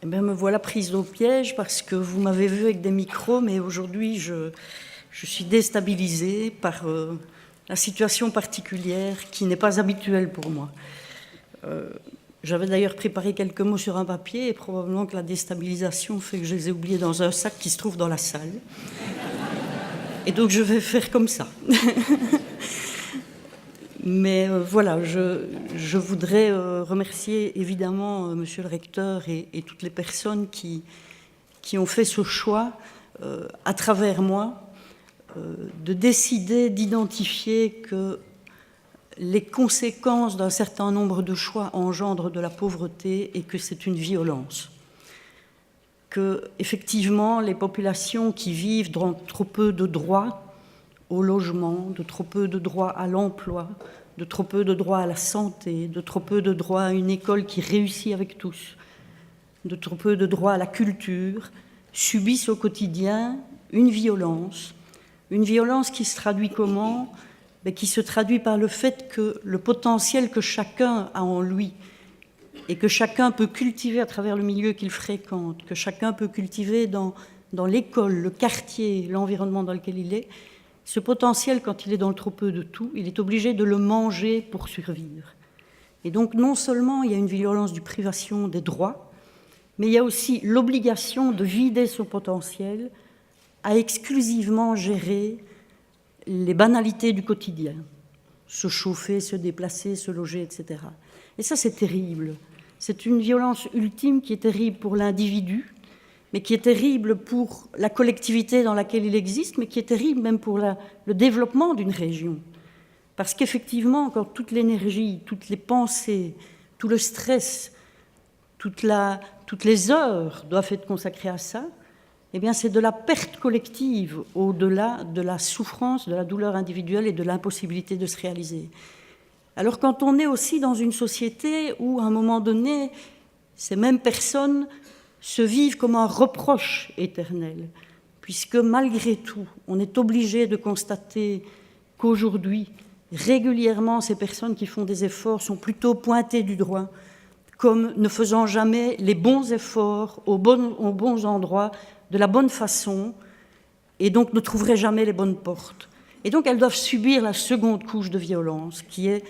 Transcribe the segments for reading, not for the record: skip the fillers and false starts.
Eh bien, me voilà prise au piège parce que vous m'avez vu avec des micros, mais aujourd'hui, je suis déstabilisée par la situation particulière qui n'est pas habituelle pour moi. J'avais d'ailleurs préparé quelques mots sur un papier et probablement que la déstabilisation fait que je les ai oubliés dans un sac qui se trouve dans la salle. Et donc, je vais faire comme ça. Mais voilà, je voudrais remercier évidemment monsieur le recteur et toutes les personnes qui ont fait ce choix, à travers moi, de décider d'identifier que les conséquences d'un certain nombre de choix engendrent de la pauvreté et que c'est une violence. Que, effectivement, les populations qui vivent dans trop peu de droits au logement, de trop peu de droits à l'emploi, de trop peu de droits à la santé, de trop peu de droits à une école qui réussit avec tous, de trop peu de droits à la culture, subissent au quotidien une violence qui se traduit comment ? Qui se traduit par le fait que le potentiel que chacun a en lui et que chacun peut cultiver à travers le milieu qu'il fréquente, que chacun peut cultiver dans l'école, le quartier, l'environnement dans lequel il est, ce potentiel, quand il est dans le trop peu de tout, il est obligé de le manger pour survivre. Et donc, non seulement il y a une violence du privation des droits, mais il y a aussi l'obligation de vider son potentiel à exclusivement gérer les banalités du quotidien. Se chauffer, se déplacer, se loger, etc. Et ça, c'est terrible. C'est une violence ultime qui est terrible pour l'individu, mais qui est terrible pour la collectivité dans laquelle il existe, mais qui est terrible même pour le développement d'une région. Parce qu'effectivement, quand toute l'énergie, toutes les pensées, tout le stress, toutes les heures doivent être consacrées à ça, eh bien c'est de la perte collective au-delà de la souffrance, de la douleur individuelle et de l'impossibilité de se réaliser. Alors quand on est aussi dans une société où, à un moment donné, ces mêmes personnes se vivent comme un reproche éternel, puisque malgré tout, on est obligé de constater qu'aujourd'hui, régulièrement, ces personnes qui font des efforts sont plutôt pointées du doigt comme ne faisant jamais les bons efforts aux bons endroits, de la bonne façon, et donc ne trouveraient jamais les bonnes portes. Et donc elles doivent subir la seconde couche de violence, qui est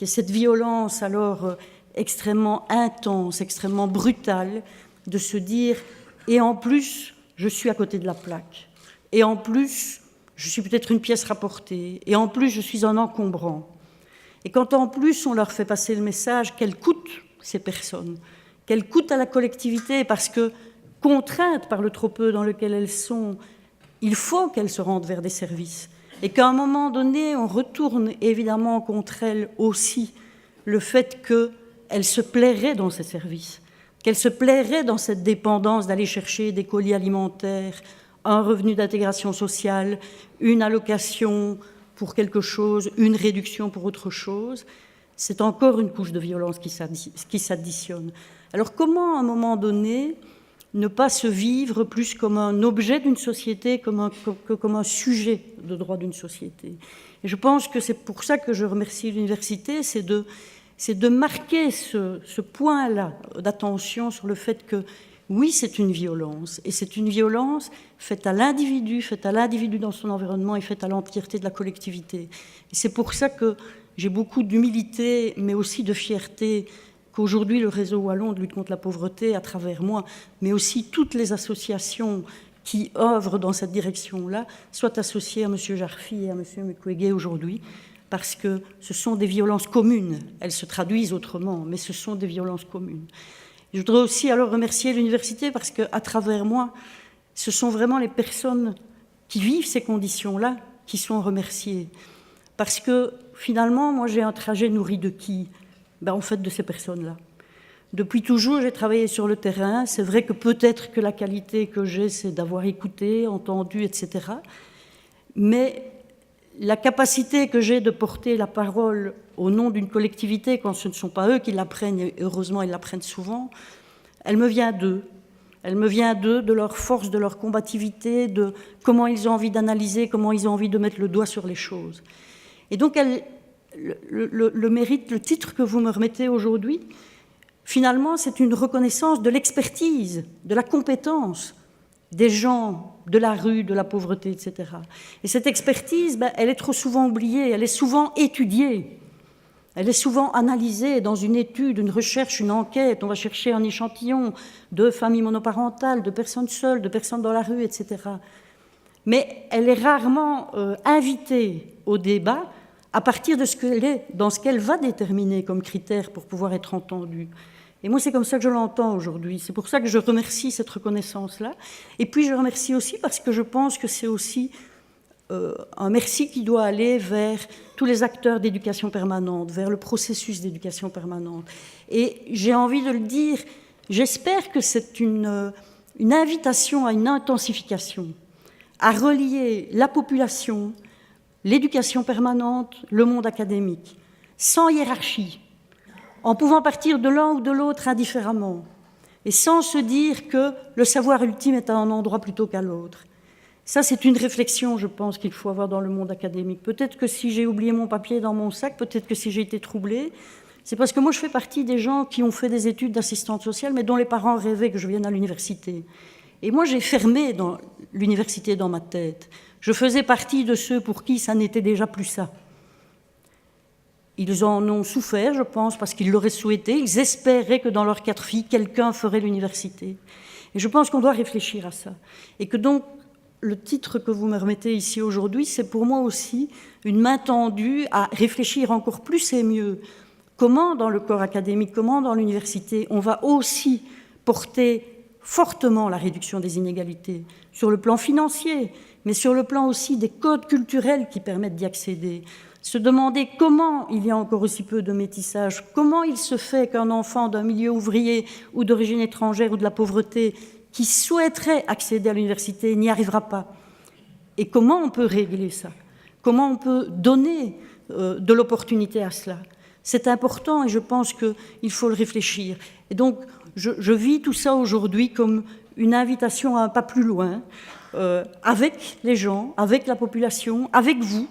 cette violence alors extrêmement intense, extrêmement brutale, de se dire « et en plus, je suis à côté de la plaque, et en plus, je suis peut-être une pièce rapportée, et en plus, je suis un encombrant ». Et quand en plus, on leur fait passer le message qu'elles coûtent ces personnes, qu'elles coûtent à la collectivité, parce que, contraintes par le trop peu dans lequel elles sont, il faut qu'elles se rendent vers des services. Et qu'à un moment donné, on retourne évidemment contre elles aussi le fait qu'elles se plairaient dans ces services, qu'elles se plairaient dans cette dépendance d'aller chercher des colis alimentaires, un revenu d'intégration sociale, une allocation pour quelque chose, une réduction pour autre chose. C'est encore une couche de violence qui s'additionne. Alors comment, à un moment donné, ne pas se vivre plus comme un objet d'une société que comme un sujet de droit d'une société? Et je pense que c'est pour ça que je remercie l'université, c'est de marquer ce point-là d'attention sur le fait que, oui, c'est une violence, et c'est une violence faite à l'individu dans son environnement et faite à l'entièreté de la collectivité. Et c'est pour ça que j'ai beaucoup d'humilité, mais aussi de fierté, qu'aujourd'hui le réseau wallon de lutte contre la pauvreté, à travers moi, mais aussi toutes les associations qui œuvrent dans cette direction-là, soient associées à M. Jarfi et à M. Mukwege aujourd'hui, parce que ce sont des violences communes. Elles se traduisent autrement, mais ce sont des violences communes. Je voudrais aussi alors remercier l'université, parce qu'à travers moi, ce sont vraiment les personnes qui vivent ces conditions-là qui sont remerciées. Parce que finalement, moi j'ai un trajet nourri de qui ? En fait, de ces personnes-là. Depuis toujours, j'ai travaillé sur le terrain. C'est vrai que peut-être que la qualité que j'ai, c'est d'avoir écouté, entendu, etc. Mais la capacité que j'ai de porter la parole au nom d'une collectivité, quand ce ne sont pas eux qui l'apprennent, et heureusement ils l'apprennent souvent, elle me vient d'eux. Elle me vient d'eux, de leur force, de leur combativité, de comment ils ont envie d'analyser, comment ils ont envie de mettre le doigt sur les choses. Et donc, le mérite, le titre que vous me remettez aujourd'hui finalement, c'est une reconnaissance de l'expertise, de la compétence des gens de la rue, de la pauvreté, etc. Et cette expertise, elle est trop souvent oubliée, elle est souvent étudiée, elle est souvent analysée dans une étude, une recherche, une enquête. On va chercher un échantillon de familles monoparentales, de personnes seules, de personnes dans la rue, etc. Mais elle est rarement invitée au débat à partir de ce qu'elle est, dans ce qu'elle va déterminer comme critère pour pouvoir être entendue. Et moi, c'est comme ça que je l'entends aujourd'hui. C'est pour ça que je remercie cette reconnaissance-là. Et puis, je remercie aussi parce que je pense que c'est aussi un merci qui doit aller vers tous les acteurs d'éducation permanente, vers le processus d'éducation permanente. Et j'ai envie de le dire, j'espère que c'est une invitation à une intensification, à relier la population, l'éducation permanente, le monde académique, sans hiérarchie, en pouvant partir de l'un ou de l'autre indifféremment, et sans se dire que le savoir ultime est à un endroit plutôt qu'à l'autre. Ça, c'est une réflexion, je pense, qu'il faut avoir dans le monde académique. Peut-être que si j'ai oublié mon papier dans mon sac, peut-être que si j'ai été troublée, c'est parce que moi, je fais partie des gens qui ont fait des études d'assistante sociale, mais dont les parents rêvaient que je vienne à l'université. Et moi, j'ai fermé dans l'université dans ma tête. Je faisais partie de ceux pour qui ça n'était déjà plus ça. Ils en ont souffert, je pense, parce qu'ils l'auraient souhaité. Ils espéraient que dans leurs 4 filles, quelqu'un ferait l'université. Et je pense qu'on doit réfléchir à ça. Et que donc, le titre que vous me remettez ici aujourd'hui, c'est pour moi aussi une main tendue à réfléchir encore plus et mieux comment, dans le corps académique, comment dans l'université, on va aussi porter fortement la réduction des inégalités, sur le plan financier, mais sur le plan aussi des codes culturels qui permettent d'y accéder. Se demander comment il y a encore aussi peu de métissage, comment il se fait qu'un enfant d'un milieu ouvrier ou d'origine étrangère ou de la pauvreté qui souhaiterait accéder à l'université n'y arrivera pas. Et comment on peut régler ça? Comment on peut donner de l'opportunité à cela? C'est important et je pense qu'il faut le réfléchir. Et donc, je vis tout ça aujourd'hui comme une invitation à un pas plus loin, avec les gens, avec la population, avec vous,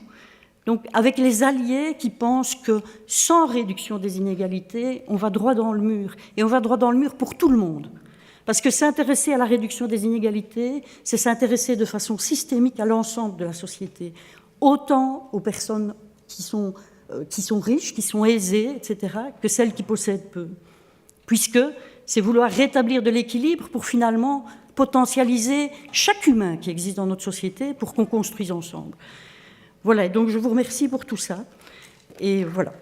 donc avec les alliés qui pensent que sans réduction des inégalités, on va droit dans le mur. Et on va droit dans le mur pour tout le monde. Parce que s'intéresser à la réduction des inégalités, c'est s'intéresser de façon systémique à l'ensemble de la société, autant aux personnes qui sont riches, qui sont aisées, etc., que celles qui possèdent peu. Puisque c'est vouloir rétablir de l'équilibre pour finalement potentialiser chaque humain qui existe dans notre société pour qu'on construise ensemble. Voilà, donc je vous remercie pour tout ça. Et voilà.